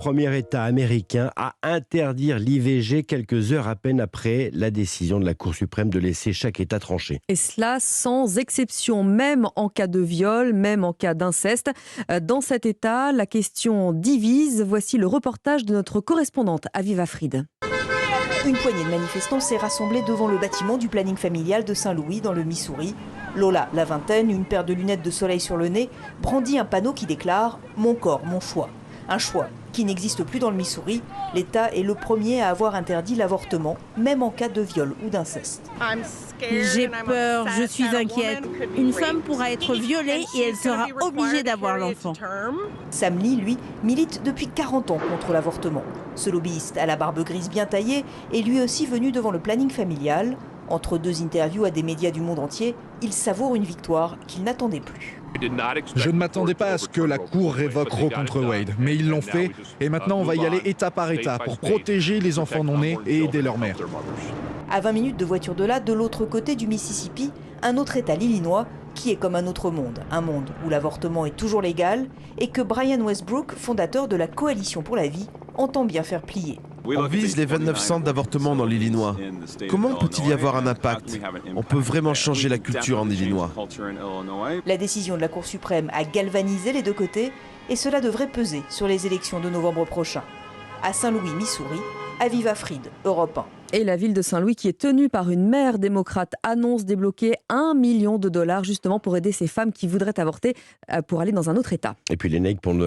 Premier État américain à interdire l'IVG quelques heures à peine après la décision de la Cour suprême de laisser chaque État trancher. Et cela sans exception, même en cas de viol, même en cas d'inceste. Dans cet État, la question divise. Voici le reportage de notre correspondante Aviva Fried. Une poignée de manifestants s'est rassemblée devant le bâtiment du planning familial de Saint-Louis dans le Missouri. Lola, la vingtaine, une paire de lunettes de soleil sur le nez, brandit un panneau qui déclare « Mon corps, mon choix ». Un choix qui n'existe plus dans le Missouri. L'État est le premier à avoir interdit l'avortement, même en cas de viol ou d'inceste. J'ai peur, je suis inquiète. Une femme pourra être violée et elle sera obligée d'avoir l'enfant. Sam Lee, lui, milite depuis 40 ans contre l'avortement. Ce lobbyiste à la barbe grise bien taillée est lui aussi venu devant le planning familial. Entre deux interviews à des médias du monde entier, il savoure une victoire qu'il n'attendait plus. Je ne m'attendais pas à ce que la Cour révoque Roe contre Wade, mais ils l'ont fait et maintenant on va y aller État par État pour protéger les enfants non-nés et aider leurs mères. À 20 minutes de voiture de là, de l'autre côté du Mississippi, un autre État, l'Illinois, qui est comme un autre monde. Un monde où l'avortement est toujours légal et que Brian Westbrook, fondateur de la Coalition pour la vie, entend bien faire plier. On vise les 29 centres d'avortement dans l'Illinois. Comment peut-il y avoir un impact? On peut vraiment changer la culture en Illinois. La décision de la Cour suprême a galvanisé les deux côtés et cela devrait peser sur les élections de novembre prochain. À Saint-Louis, Missouri, Aviva Fried, Europe 1. Et la ville de Saint-Louis, qui est tenue par une maire démocrate, annonce débloquer $1 million justement pour aider ces femmes qui voudraient avorter pour aller dans un autre État. Et puis les nègres pour le